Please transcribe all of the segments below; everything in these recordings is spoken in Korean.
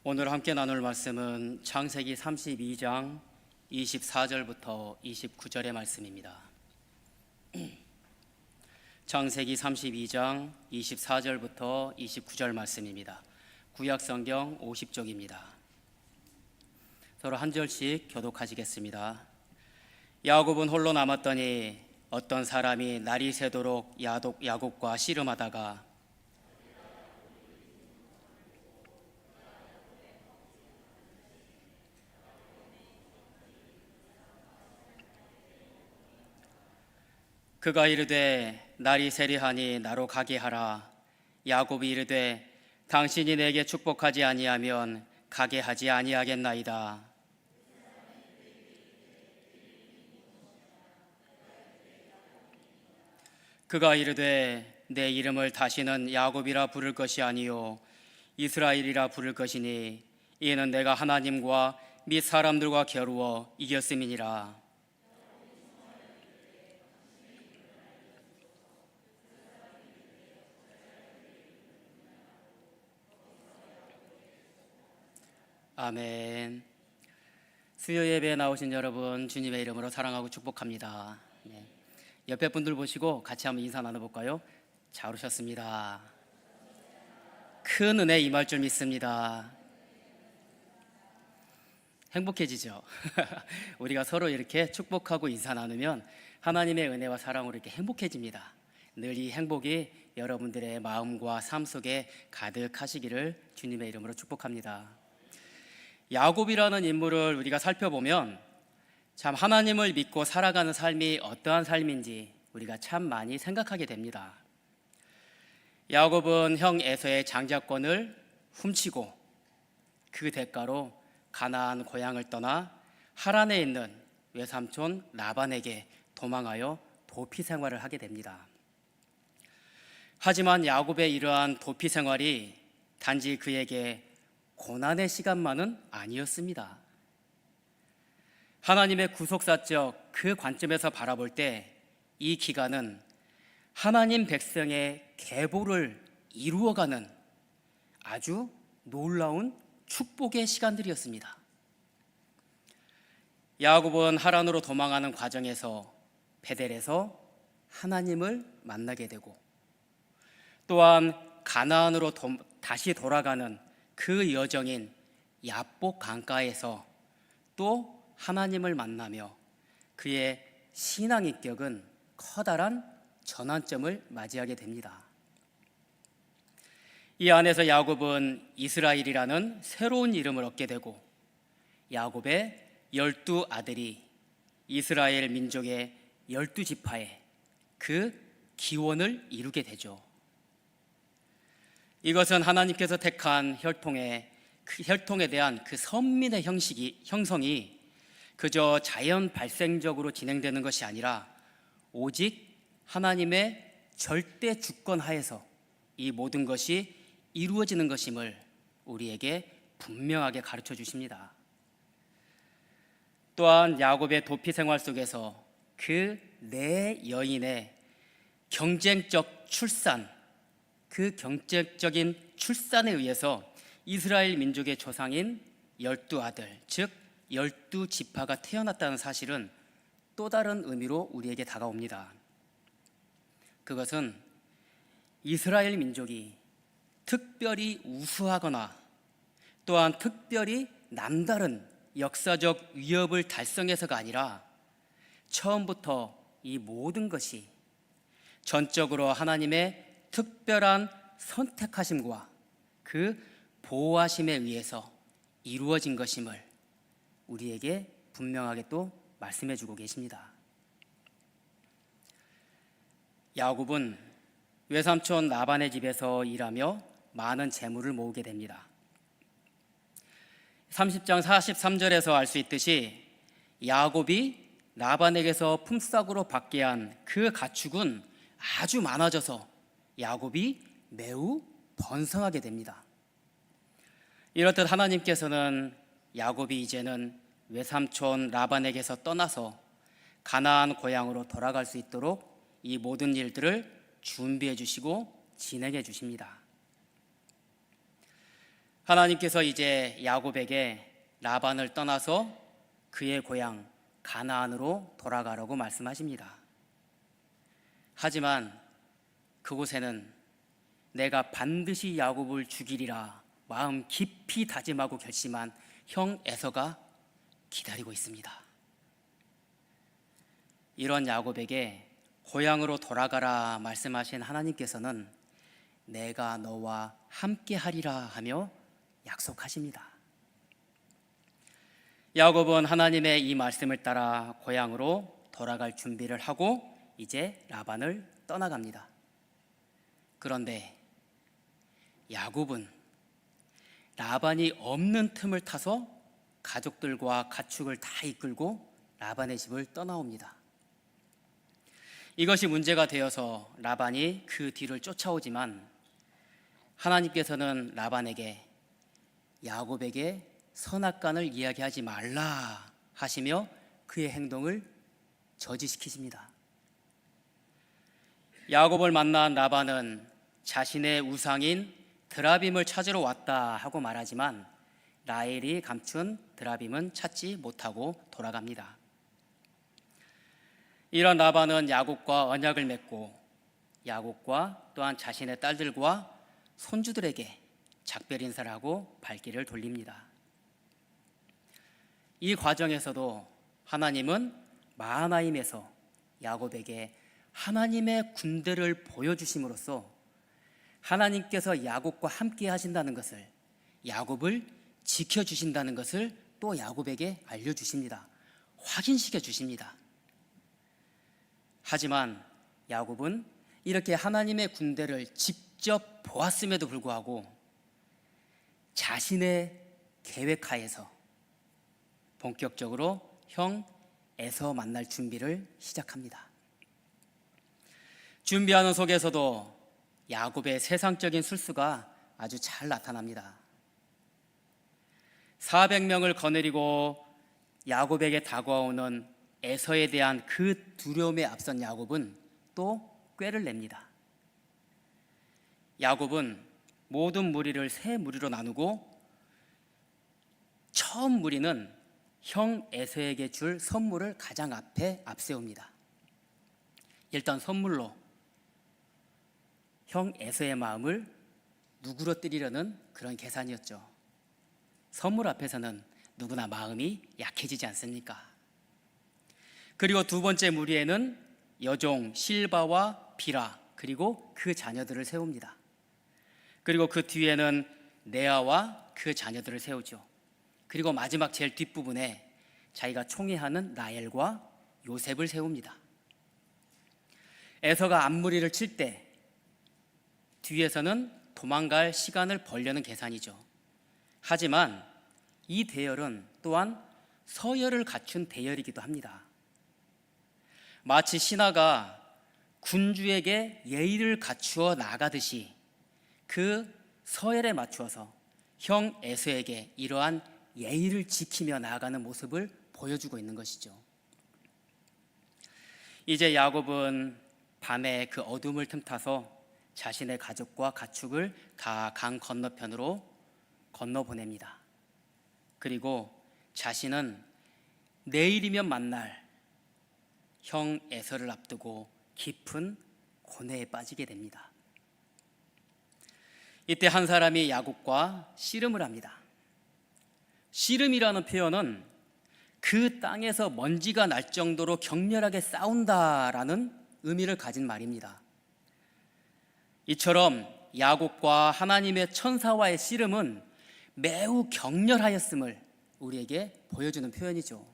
오늘 함께 나눌 말씀은 창세기 32장 24절부터 29절의 말씀입니다. 창세기 32장 24절부터 29절 말씀입니다. 구약성경 50쪽입니다. 서로 한 절씩 교독하시겠습니다. 야곱은 홀로 남았더니 어떤 사람이 날이 새도록 야곱과 씨름하다가 그가 이르되 날이 세리하니 나로 가게 하라. 야곱이 이르되 당신이 내게 축복하지 아니하면 가게 하지 아니하겠나이다. 그가 이르되 내 이름을 다시는 야곱이라 부를 것이 아니요 이스라엘이라 부를 것이니 이는 내가 하나님과 및 사람들과 겨루어 이겼음이니라. 아멘. 수요 예배에 나오신 여러분, 주님의 이름으로 사랑하고 축복합니다. 네. 옆에 분들 보시고 같이 한번 인사 나눠볼까요? 잘 오셨습니다. 큰 은혜 임할 줄 믿습니다. 행복해지죠? 우리가 서로 이렇게 축복하고 인사 나누면 하나님의 은혜와 사랑으로 이렇게 행복해집니다. 늘 이 행복이 여러분들의 마음과 삶 속에 가득하시기를 주님의 이름으로 축복합니다. 야곱이라는 인물을 우리가 살펴보면 참 하나님을 믿고 살아가는 삶이 어떠한 삶인지 우리가 참 많이 생각하게 됩니다. 야곱은 형 에서의 장자권을 훔치고 그 대가로 가나안 고향을 떠나 하란에 있는 외삼촌 라반에게 도망하여 도피 생활을 하게 됩니다. 하지만 야곱의 이러한 도피 생활이 단지 그에게 고난의 시간만은 아니었습니다. 하나님의 구속사적 그 관점에서 바라볼 때 이 기간은 하나님 백성의 계보를 이루어가는 아주 놀라운 축복의 시간들이었습니다. 야곱은 하란으로 도망하는 과정에서 베델에서 하나님을 만나게 되고 또한 가나안으로 다시 돌아가는 그 여정인 야복 강가에서 또 하나님을 만나며 그의 신앙 인격은 커다란 전환점을 맞이하게 됩니다. 이 안에서 야곱은 이스라엘이라는 새로운 이름을 얻게 되고 야곱의 12 아들이 이스라엘 민족의 12지파의 그 기원을 이루게 되죠. 이것은 하나님께서 택한 혈통에 대한 그 선민의 형성이 그저 자연 발생적으로 진행되는 것이 아니라 오직 하나님의 절대 주권 하에서 이 모든 것이 이루어지는 것임을 우리에게 분명하게 가르쳐 주십니다. 또한 야곱의 도피 생활 속에서 그 네 여인의 경쟁적 출산, 그 경쟁적인 출산에 의해서 이스라엘 민족의 조상인 12아들, 즉 12지파가 태어났다는 사실은 또 다른 의미로 우리에게 다가옵니다. 그것은 이스라엘 민족이 특별히 우수하거나 또한 특별히 남다른 역사적 위협을 달성해서가 아니라 처음부터 이 모든 것이 전적으로 하나님의 특별한 선택하심과 그 보호하심에 의해서 이루어진 것임을 우리에게 분명하게 또 말씀해 주고 계십니다. 야곱은 외삼촌 라반의 집에서 일하며 많은 재물을 모으게 됩니다. 30장 43절에서 알 수 있듯이 야곱이 라반에게서 품삯으로 받게 한 그 가축은 아주 많아져서 야곱이 매우 번성하게 됩니다. 이렇듯 하나님께서는 야곱이 이제는 외삼촌 라반에게서 떠나서 가나안 고향으로 돌아갈 수 있도록 이 모든 일들을 준비해 주시고 진행해 주십니다. 하나님께서 이제 야곱에게 라반을 떠나서 그의 고향 가나안으로 돌아가라고 말씀하십니다. 하지만 그곳에는 내가 반드시 야곱을 죽이리라 마음 깊이 다짐하고 결심한 형 에서가 기다리고 있습니다. 이런 야곱에게 고향으로 돌아가라 말씀하신 하나님께서는 내가 너와 함께 하리라 하며 약속하십니다. 야곱은 하나님의 이 말씀을 따라 고향으로 돌아갈 준비를 하고 이제 라반을 떠나갑니다. 그런데 야곱은 라반이 없는 틈을 타서 가족들과 가축을 다 이끌고 라반의 집을 떠나옵니다. 이것이 문제가 되어서 라반이 그 뒤를 쫓아오지만 하나님께서는 라반에게 야곱에게 선악간을 이야기하지 말라 하시며 그의 행동을 저지시키십니다. 야곱을 만난 라반은 자신의 우상인 드라빔을 찾으러 왔다 하고 말하지만 라헬이 감춘 드라빔은 찾지 못하고 돌아갑니다. 이런 라반은 야곱과 언약을 맺고 야곱과 또한 자신의 딸들과 손주들에게 작별 인사를 하고 발길을 돌립니다. 이 과정에서도 하나님은 마하나임에서 야곱에게 하나님의 군대를 보여주심으로써 하나님께서 야곱과 함께 하신다는 것을, 야곱을 지켜주신다는 것을 또 야곱에게 알려주십니다. 확인시켜 주십니다. 하지만 야곱은 이렇게 하나님의 군대를 직접 보았음에도 불구하고 자신의 계획하에서 본격적으로 형 에서 만날 준비를 시작합니다. 준비하는 속에서도 야곱의 세상적인 술수가 아주 잘 나타납니다. 400명을 거느리고 야곱에게 다가오는 에서에 대한 그 두려움에 앞선 야곱은 또 꾀를 냅니다. 야곱은 모든 무리를 세 무리로 나누고 처음 무리는 형 에서에게 줄 선물을 가장 앞에 앞세웁니다. 일단 선물로 형 에서의 마음을 누그러뜨리려는 그런 계산이었죠. 선물 앞에서는 누구나 마음이 약해지지 않습니까? 그리고 두 번째 무리에는 여종 실바와 비라 그리고 그 자녀들을 세웁니다. 그리고 그 뒤에는 레아와 그 자녀들을 세우죠. 그리고 마지막 제일 뒷부분에 자기가 총애하는 라헬과 요셉을 세웁니다. 에서가 앞무리를 칠 때 뒤에서는 도망갈 시간을 벌려는 계산이죠. 하지만 이 대열은 또한 서열을 갖춘 대열이기도 합니다. 마치 신하가 군주에게 예의를 갖추어 나가듯이 그 서열에 맞추어서 형 에서에게 이러한 예의를 지키며 나아가는 모습을 보여주고 있는 것이죠. 이제 야곱은 밤에 그 어둠을 틈타서 자신의 가족과 가축을 다 강 건너편으로 건너보냅니다. 그리고 자신은 내일이면 만날 형 에서를 앞두고 깊은 고뇌에 빠지게 됩니다. 이때 한 사람이 야곱과 씨름을 합니다. 씨름이라는 표현은 그 땅에서 먼지가 날 정도로 격렬하게 싸운다라는 의미를 가진 말입니다. 이처럼 야곱과 하나님의 천사와의 씨름은 매우 격렬하였음을 우리에게 보여주는 표현이죠.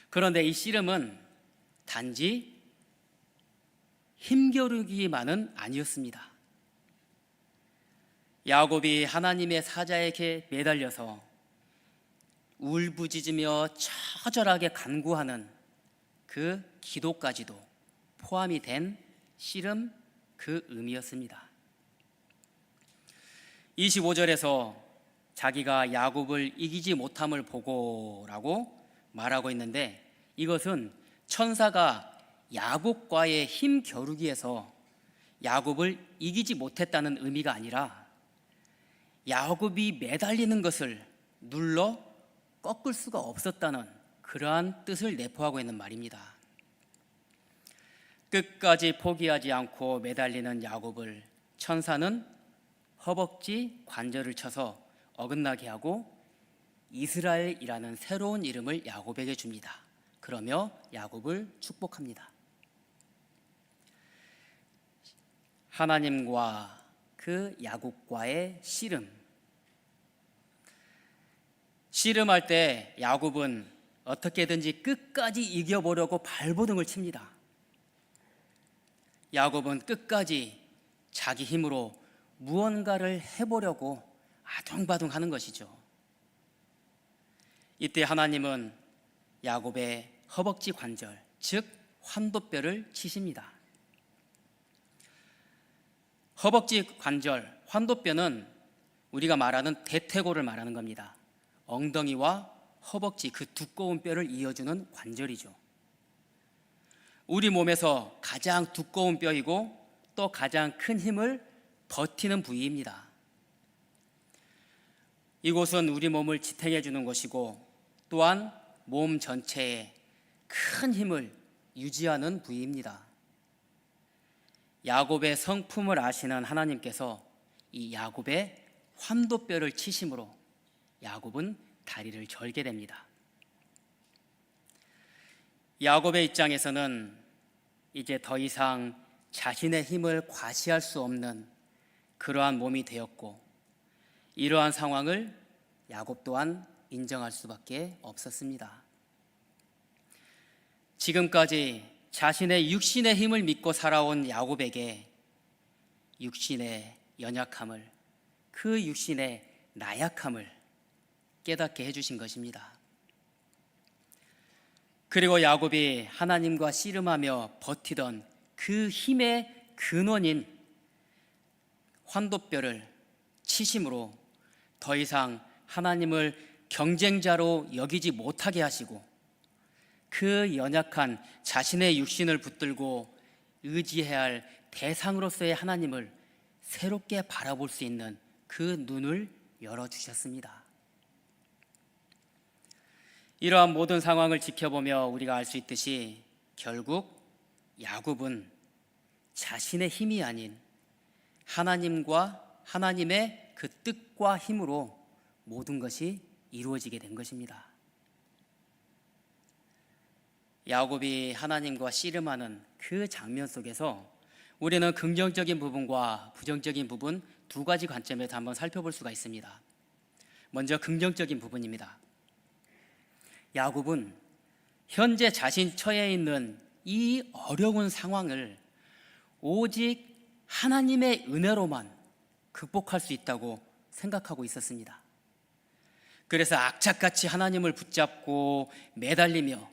그런데 이 씨름은 단지 힘겨루기만은 아니었습니다. 야곱이 하나님의 사자에게 매달려서 울부짖으며 처절하게 간구하는 그 기도까지도 포함이 된 씨름 그 의미였습니다. 25절에서 자기가 야곱을 이기지 못함을 보고라고 말하고 있는데 이것은 천사가 야곱과의 힘 겨루기에서 야곱을 이기지 못했다는 의미가 아니라 야곱이 매달리는 것을 눌러 꺾을 수가 없었다는 그러한 뜻을 내포하고 있는 말입니다. 끝까지 포기하지 않고 매달리는 야곱을 천사는 허벅지 관절을 쳐서 어긋나게 하고 이스라엘이라는 새로운 이름을 야곱에게 줍니다. 그러며 야곱을 축복합니다. 하나님과 그 야곱과의 씨름할 때 야곱은 어떻게든지 끝까지 이겨보려고 발버둥을 칩니다. 야곱은 끝까지 자기 힘으로 무언가를 해보려고 아둥바둥하는 것이죠. 이때 하나님은 야곱의 허벅지 관절, 즉 환도뼈를 치십니다. 허벅지 관절, 환도뼈는 우리가 말하는 대퇴골을 말하는 겁니다. 엉덩이와 허벅지 그 두꺼운 뼈를 이어주는 관절이죠. 우리 몸에서 가장 두꺼운 뼈이고 또 가장 큰 힘을 버티는 부위입니다. 이곳은 우리 몸을 지탱해 주는 것이고 또한 몸 전체에 큰 힘을 유지하는 부위입니다. 야곱의 성품을 아시는 하나님께서 이 야곱의 환도뼈를 치심으로 야곱은 다리를 절게 됩니다. 야곱의 입장에서는 이제 더 이상 자신의 힘을 과시할 수 없는 그러한 몸이 되었고 이러한 상황을 야곱 또한 인정할 수밖에 없었습니다. 지금까지 자신의 육신의 힘을 믿고 살아온 야곱에게 육신의 연약함을, 그 육신의 나약함을 깨닫게 해주신 것입니다. 그리고 야곱이 하나님과 씨름하며 버티던 그 힘의 근원인 환도뼈를 치심으로 더 이상 하나님을 경쟁자로 여기지 못하게 하시고 그 연약한 자신의 육신을 붙들고 의지해야 할 대상으로서의 하나님을 새롭게 바라볼 수 있는 그 눈을 열어주셨습니다. 이러한 모든 상황을 지켜보며 우리가 알 수 있듯이 결국 야곱은 자신의 힘이 아닌 하나님과 하나님의 그 뜻과 힘으로 모든 것이 이루어지게 된 것입니다. 야곱이 하나님과 씨름하는 그 장면 속에서 우리는 긍정적인 부분과 부정적인 부분 두 가지 관점에서 한번 살펴볼 수가 있습니다. 먼저 긍정적인 부분입니다. 야곱은 현재 자신 처해 있는 이 어려운 상황을 오직 하나님의 은혜로만 극복할 수 있다고 생각하고 있었습니다. 그래서 악착같이 하나님을 붙잡고 매달리며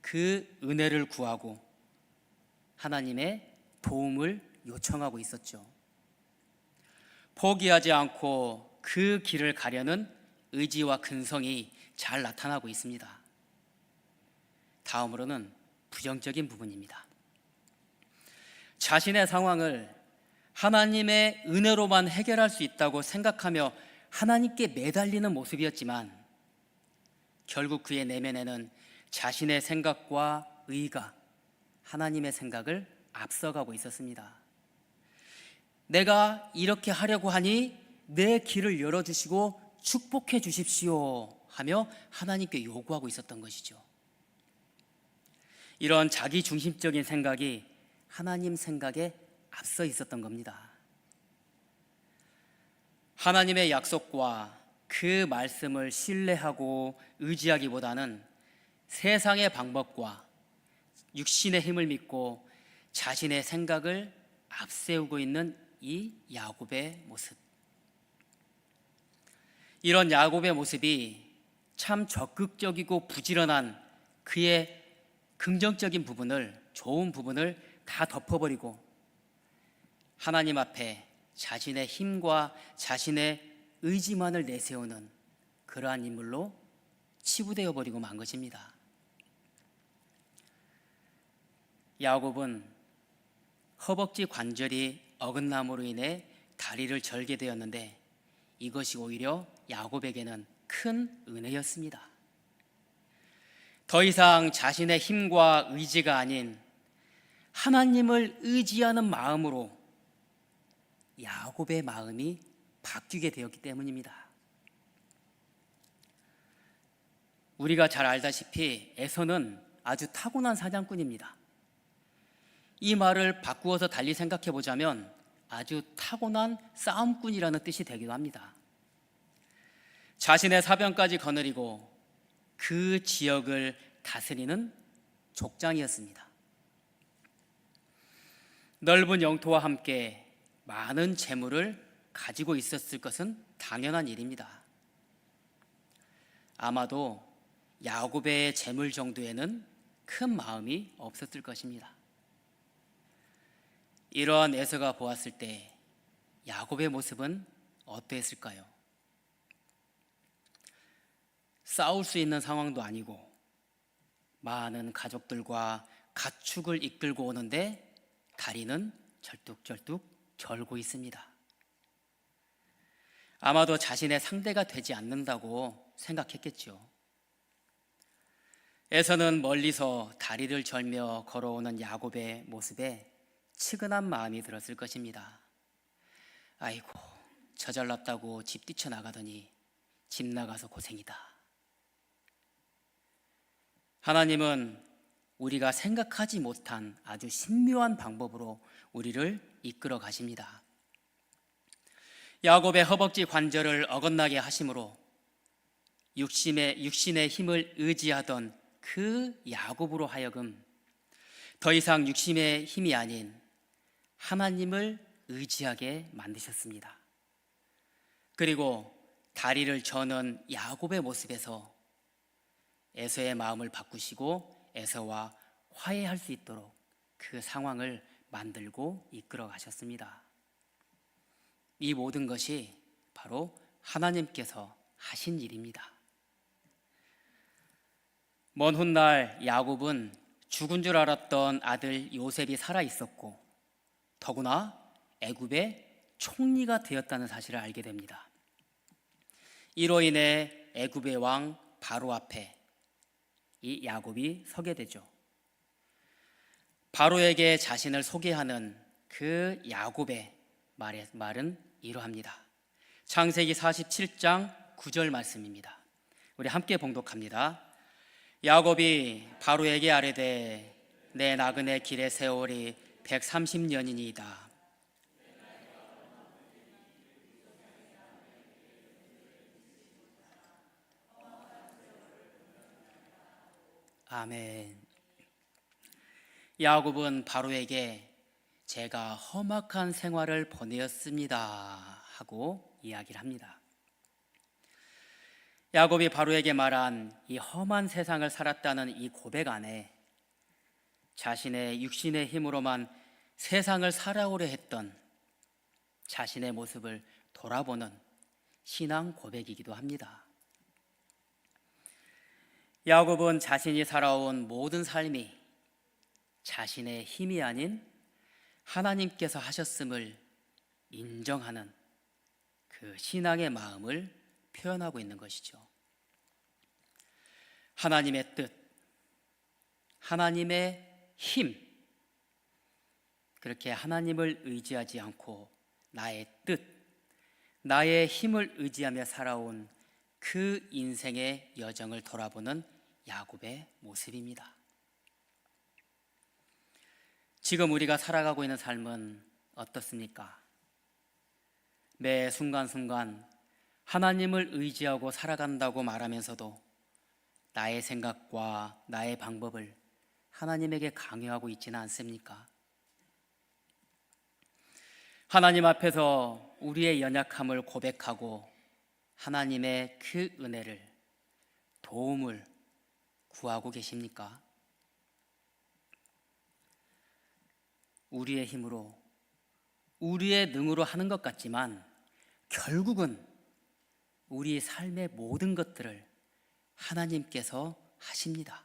그 은혜를 구하고 하나님의 도움을 요청하고 있었죠. 포기하지 않고 그 길을 가려는 의지와 근성이 잘 나타나고 있습니다. 다음으로는 부정적인 부분입니다. 자신의 상황을 하나님의 은혜로만 해결할 수 있다고 생각하며 하나님께 매달리는 모습이었지만 결국 그의 내면에는 자신의 생각과 의가 하나님의 생각을 앞서가고 있었습니다. 내가 이렇게 하려고 하니 내 길을 열어주시고 축복해 주십시오 하며 하나님께 요구하고 있었던 것이죠. 이런 자기중심적인 생각이 하나님 생각에 앞서 있었던 겁니다. 하나님의 약속과 그 말씀을 신뢰하고 의지하기보다는 세상의 방법과 육신의 힘을 믿고 자신의 생각을 앞세우고 있는 이 야곱의 모습. 이런 야곱의 모습이 참 적극적이고 부지런한 그의 긍정적인 부분을, 좋은 부분을 다 덮어버리고 하나님 앞에 자신의 힘과 자신의 의지만을 내세우는 그러한 인물로 치부되어 버리고 만 것입니다. 야곱은 허벅지 관절이 어긋남으로 인해 다리를 절게 되었는데 이것이 오히려 야곱에게는 큰 은혜였습니다. 더 이상 자신의 힘과 의지가 아닌 하나님을 의지하는 마음으로 야곱의 마음이 바뀌게 되었기 때문입니다. 우리가 잘 알다시피 에서는 아주 타고난 사냥꾼입니다. 이 말을 바꾸어서 달리 생각해 보자면 아주 타고난 싸움꾼이라는 뜻이 되기도 합니다. 자신의 사병까지 거느리고 그 지역을 다스리는 족장이었습니다. 넓은 영토와 함께 많은 재물을 가지고 있었을 것은 당연한 일입니다. 아마도 야곱의 재물 정도에는 큰 마음이 없었을 것입니다. 이러한 에서가 보았을 때 야곱의 모습은 어떠했을까요? 싸울 수 있는 상황도 아니고 많은 가족들과 가축을 이끌고 오는데 다리는 절뚝절뚝 절고 있습니다. 아마도 자신의 상대가 되지 않는다고 생각했겠죠. 에서는 멀리서 다리를 절며 걸어오는 야곱의 모습에 측은한 마음이 들었을 것입니다. 아이고, 저 잘났다고 집 뛰쳐나가더니 집 나가서 고생이다. 하나님은 우리가 생각하지 못한 아주 신묘한 방법으로 우리를 이끌어 가십니다. 야곱의 허벅지 관절을 어긋나게 하심으로 육신의 힘을 의지하던 그 야곱으로 하여금 더 이상 육신의 힘이 아닌 하나님을 의지하게 만드셨습니다. 그리고 다리를 저는 야곱의 모습에서 에서의 마음을 바꾸시고 에서와 화해할 수 있도록 그 상황을 만들고 이끌어 가셨습니다. 이 모든 것이 바로 하나님께서 하신 일입니다. 먼 훗날 야곱은 죽은 줄 알았던 아들 요셉이 살아 있었고 더구나 애굽의 총리가 되었다는 사실을 알게 됩니다. 이로 인해 애굽의 왕 바로 앞에 이 야곱이 서게 되죠. 바로에게 자신을 소개하는 그 야곱의 말은 이러합니다. 창세기 47장 9절 말씀입니다. 우리 함께 봉독합니다. 야곱이 바로에게 아뢰되 내 나그네 길의 세월이 130년이니이다. 아멘. 야곱은 바로에게 제가 험악한 생활을 보내었습니다 하고 이야기를 합니다. 야곱이 바로에게 말한 이 험한 세상을 살았다는 이 고백 안에 자신의 육신의 힘으로만 세상을 살아오려 했던 자신의 모습을 돌아보는 신앙 고백이기도 합니다. 야곱은 자신이 살아온 모든 삶이 자신의 힘이 아닌 하나님께서 하셨음을 인정하는 그 신앙의 마음을 표현하고 있는 것이죠. 하나님의 뜻, 하나님의 힘, 그렇게 하나님을 의지하지 않고 나의 뜻, 나의 힘을 의지하며 살아온 그 인생의 여정을 돌아보는 야곱의 모습입니다. 지금 우리가 살아가고 있는 삶은 어떻습니까? 매 순간순간 하나님을 의지하고 살아간다고 말하면서도 나의 생각과 나의 방법을 하나님에게 강요하고 있지는 않습니까? 하나님 앞에서 우리의 연약함을 고백하고 하나님의 그 은혜를, 도움을 구하고 계십니까? 우리의 힘으로, 우리의 능으로 하는 것 같지만 결국은 우리 삶의 모든 것들을 하나님께서 하십니다.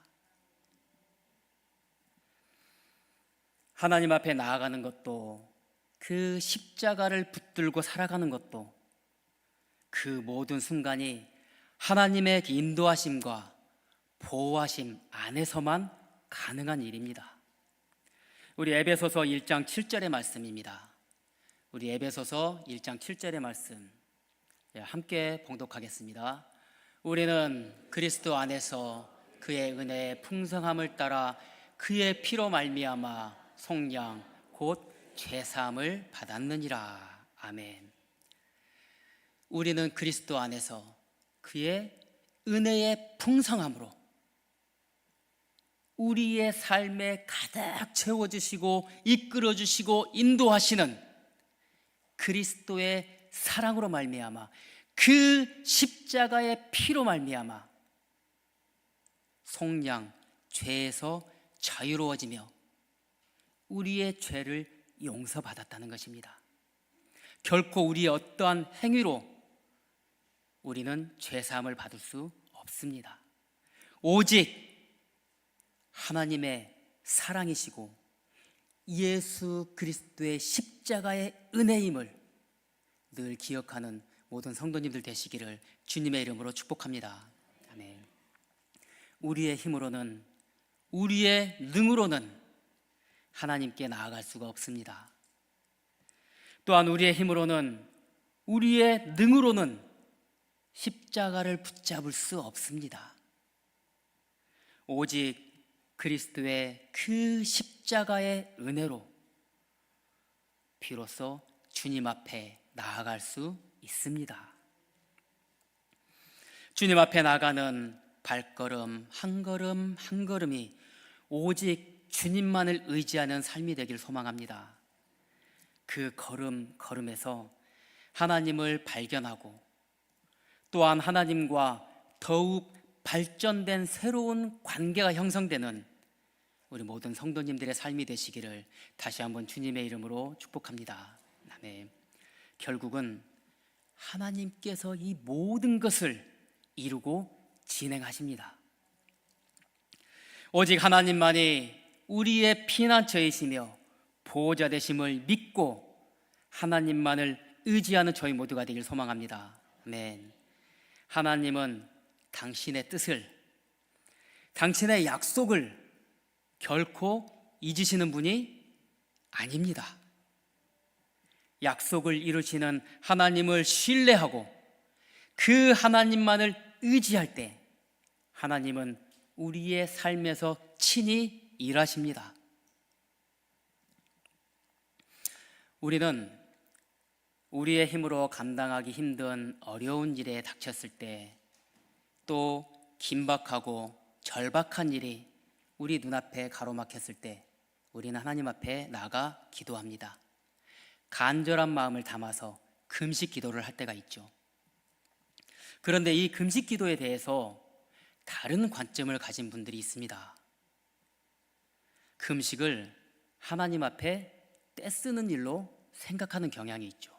하나님 앞에 나아가는 것도, 그 십자가를 붙들고 살아가는 것도 그 모든 순간이 하나님의 인도하심과 보호하심 안에서만 가능한 일입니다. 우리 에베소서 1장 7절의 말씀입니다. 우리 에베소서 1장 7절의 말씀 함께 봉독하겠습니다. 우리는 그리스도 안에서 그의 은혜의 풍성함을 따라 그의 피로 말미암아 속량 곧 죄사함을 받았느니라. 아멘. 우리는 그리스도 안에서 그의 은혜의 풍성함으로 우리의 삶에 가득 채워주시고 이끌어주시고 인도하시는 그리스도의 사랑으로 말미암아 그 십자가의 피로 말미암아 속량 죄에서 자유로워지며 우리의 죄를 용서받았다는 것입니다. 결코 우리의 어떠한 행위로 우리는 죄사함을 받을 수 없습니다. 오직 하나님의 사랑이시고 예수 그리스도의 십자가의 은혜임을 늘 기억하는 모든 성도님들 되시기를 주님의 이름으로 축복합니다. 아멘. 우리의 힘으로는, 우리의 능으로는 하나님께 나아갈 수가 없습니다. 또한 우리의 힘으로는, 우리의 능으로는 십자가를 붙잡을 수 없습니다. 오직 그리스도의 그 십자가의 은혜로 비로소 주님 앞에 나아갈 수 있습니다. 주님 앞에 나가는 발걸음 한 걸음 한 걸음이 오직 주님만을 의지하는 삶이 되길 소망합니다. 그 걸음 걸음에서 하나님을 발견하고 또한 하나님과 더욱 발전된 새로운 관계가 형성되는 우리 모든 성도님들의 삶이 되시기를 다시 한번 주님의 이름으로 축복합니다. 아멘. 결국은 하나님께서 이 모든 것을 이루고 진행하십니다. 오직 하나님만이 우리의 피난처이시며 보호자 되심을 믿고 하나님만을 의지하는 저희 모두가 되길 소망합니다. 아멘. 하나님은 당신의 뜻을, 당신의 약속을 결코 잊으시는 분이 아닙니다. 약속을 이루시는 하나님을 신뢰하고 그 하나님만을 의지할 때 하나님은 우리의 삶에서 친히 일하십니다. 우리는 우리의 힘으로 감당하기 힘든 어려운 일에 닥쳤을 때 또 긴박하고 절박한 일이 우리 눈앞에 가로막혔을 때 우리는 하나님 앞에 나가 기도합니다. 간절한 마음을 담아서 금식 기도를 할 때가 있죠. 그런데 이 금식 기도에 대해서 다른 관점을 가진 분들이 있습니다. 금식을 하나님 앞에 떼쓰는 일로 생각하는 경향이 있죠.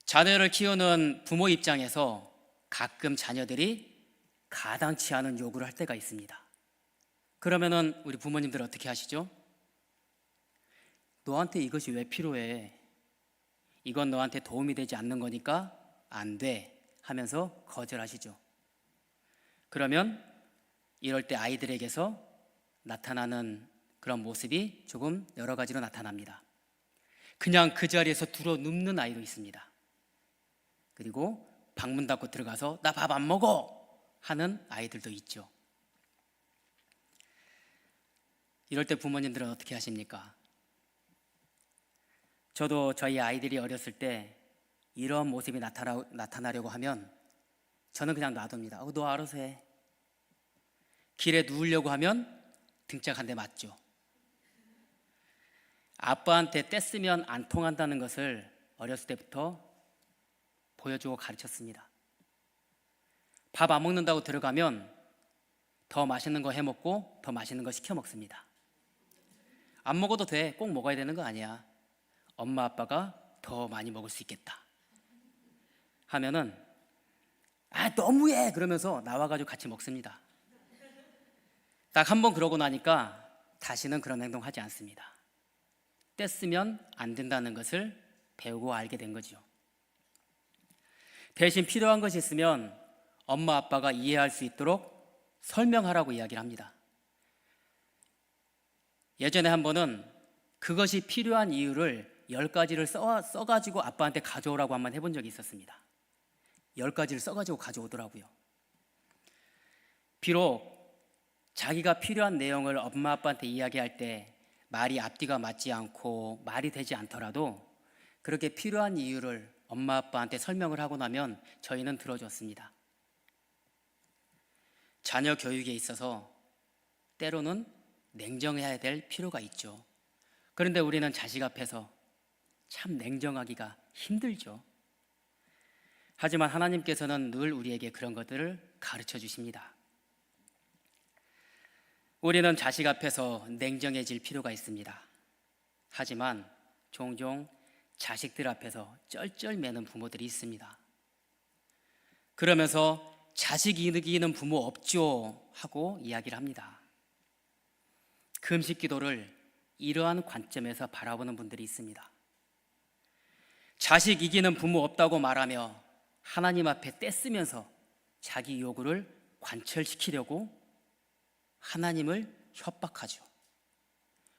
자녀를 키우는 부모 입장에서 가끔 자녀들이 가당치 않은 요구를 할 때가 있습니다. 그러면은 우리 부모님들 어떻게 하시죠? 너한테 이것이 왜 필요해? 이건 너한테 도움이 되지 않는 거니까 안 돼 하면서 거절하시죠. 그러면 이럴 때 아이들에게서 나타나는 그런 모습이 조금 여러 가지로 나타납니다. 그냥 그 자리에서 들어 눕는 아이도 있습니다. 그리고 방문 닫고 들어가서 나 밥 안 먹어 하는 아이들도 있죠. 이럴 때 부모님들은 어떻게 하십니까? 저도 저희 아이들이 어렸을 때 이런 모습이 나타나려고 하면 저는 그냥 놔둡니다. 너 알아서 해. 길에 누우려고 하면 등짝 한 대 맞죠. 아빠한테 떼쓰면 안 통한다는 것을 어렸을 때부터 보여주고 가르쳤습니다. 밥 안 먹는다고 들어가면 더 맛있는 거 해먹고 더 맛있는 거 시켜 먹습니다. 안 먹어도 돼. 꼭 먹어야 되는 거 아니야. 엄마 아빠가 더 많이 먹을 수 있겠다 하면은 너무해 그러면서 나와가지고 같이 먹습니다. 딱 한 번 그러고 나니까 다시는 그런 행동 하지 않습니다. 떼쓰면 안 된다는 것을 배우고 알게 된 거죠. 대신 필요한 것이 있으면 엄마 아빠가 이해할 수 있도록 설명하라고 이야기를 합니다. 예전에 한 번은 그것이 필요한 이유를 10가지를 써가지고 아빠한테 가져오라고 한번 해본 적이 있었습니다. 10가지를 써가지고 가져오더라고요. 비록 자기가 필요한 내용을 엄마 아빠한테 이야기할 때 말이 앞뒤가 맞지 않고 말이 되지 않더라도 그렇게 필요한 이유를 엄마 아빠한테 설명을 하고 나면 저희는 들어줬습니다. 자녀 교육에 있어서 때로는 냉정해야 될 필요가 있죠. 그런데 우리는 자식 앞에서 참 냉정하기가 힘들죠. 하지만 하나님께서는 늘 우리에게 그런 것들을 가르쳐 주십니다. 우리는 자식 앞에서 냉정해질 필요가 있습니다. 하지만 종종 자식들 앞에서 쩔쩔매는 부모들이 있습니다. 그러면서 자식 이기는 부모 없죠 하고 이야기를 합니다. 금식 기도를 이러한 관점에서 바라보는 분들이 있습니다. 자식 이기는 부모 없다고 말하며 하나님 앞에 떼쓰면서 자기 요구를 관철시키려고 하나님을 협박하죠.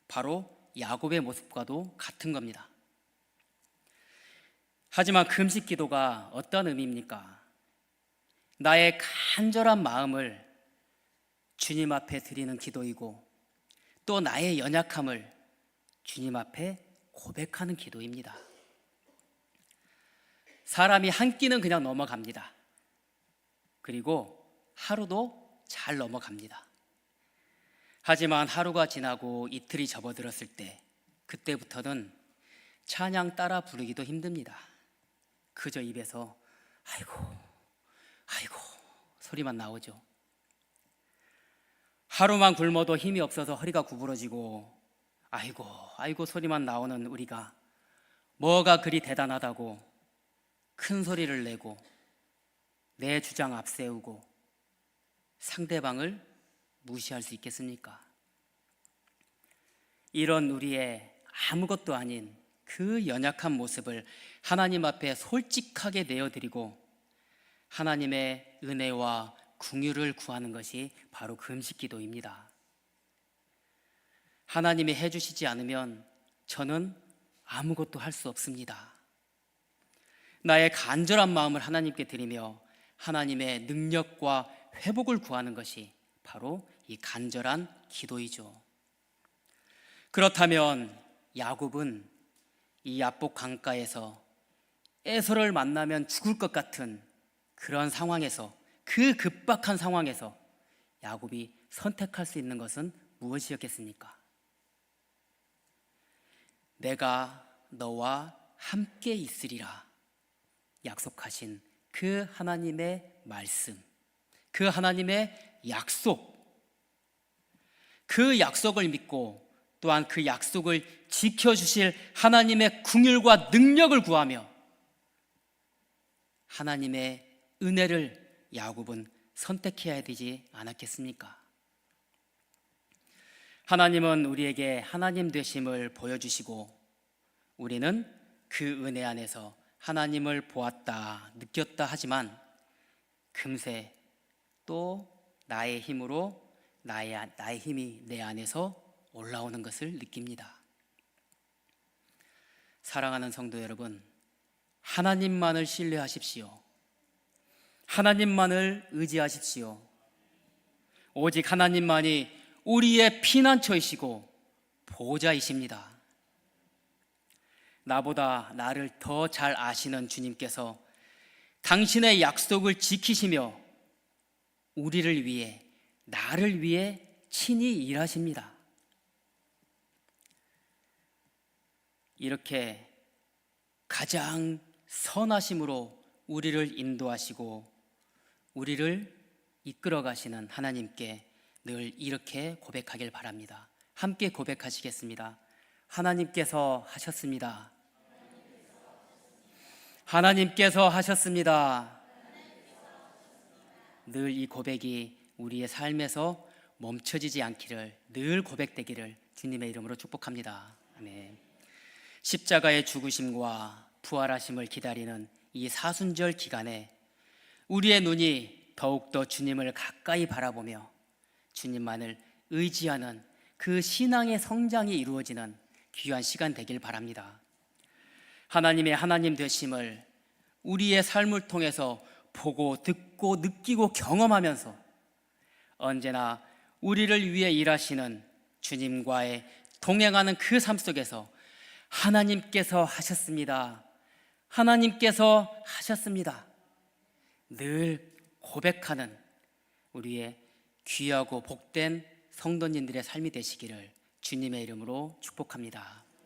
바로 야곱의 모습과도 같은 겁니다. 하지만 금식 기도가 어떤 의미입니까? 나의 간절한 마음을 주님 앞에 드리는 기도이고 또 나의 연약함을 주님 앞에 고백하는 기도입니다. 사람이 한 끼는 그냥 넘어갑니다. 그리고 하루도 잘 넘어갑니다. 하지만 하루가 지나고 이틀이 접어들었을 때 그때부터는 찬양 따라 부르기도 힘듭니다. 그저 입에서 아이고 아이고 소리만 나오죠. 하루만 굶어도 힘이 없어서 허리가 구부러지고 아이고 아이고 소리만 나오는 우리가 뭐가 그리 대단하다고 큰 소리를 내고 내 주장 앞세우고 상대방을 무시할 수 있겠습니까? 이런 우리의 아무것도 아닌 그 연약한 모습을 하나님 앞에 솔직하게 내어드리고 하나님의 은혜와 긍휼을 구하는 것이 바로 금식 기도입니다. 하나님이 해주시지 않으면 저는 아무것도 할 수 없습니다. 나의 간절한 마음을 하나님께 드리며 하나님의 능력과 회복을 구하는 것이 바로 이 간절한 기도이죠. 그렇다면 야곱은 이 야복 강가에서 에서를 만나면 죽을 것 같은 그런 상황에서, 그 급박한 상황에서 야곱이 선택할 수 있는 것은 무엇이었겠습니까? 내가 너와 함께 있으리라 약속하신 그 하나님의 말씀, 그 하나님의 약속, 그 약속을 믿고 또한 그 약속을 지켜주실 하나님의 긍휼과 능력을 구하며 하나님의 은혜를 야곱은 선택해야 되지 않았겠습니까? 하나님은 우리에게 하나님 되심을 보여주시고 우리는 그 은혜 안에서 하나님을 보았다, 느꼈다 하지만 금세 또 나의 힘으로 나의 힘이 내 안에서 올라오는 것을 느낍니다. 사랑하는 성도 여러분, 하나님만을 신뢰하십시오. 하나님만을 의지하십시오. 오직 하나님만이 우리의 피난처이시고 보호자이십니다. 나보다 나를 더 잘 아시는 주님께서 당신의 약속을 지키시며 우리를 위해, 나를 위해 친히 일하십니다. 이렇게 가장 선하심으로 우리를 인도하시고 우리를 이끌어 가시는 하나님께 늘 이렇게 고백하길 바랍니다. 함께 고백하시겠습니다. 하나님께서 하셨습니다. 하나님께서 하셨습니다. 늘 이 고백이 우리의 삶에서 멈춰지지 않기를, 늘 고백되기를 주님의 이름으로 축복합니다. 아멘. 십자가의 죽으심과 부활하심을 기다리는 이 사순절 기간에 우리의 눈이 더욱더 주님을 가까이 바라보며 주님만을 의지하는 그 신앙의 성장이 이루어지는 귀한 시간 되길 바랍니다. 하나님의 하나님 되심을 우리의 삶을 통해서 보고 듣고 느끼고 경험하면서 언제나 우리를 위해 일하시는 주님과의 동행하는 그 삶 속에서 하나님께서 하셨습니다. 하나님께서 하셨습니다. 늘 고백하는 우리의 귀하고 복된 성도님들의 삶이 되시기를 주님의 이름으로 축복합니다.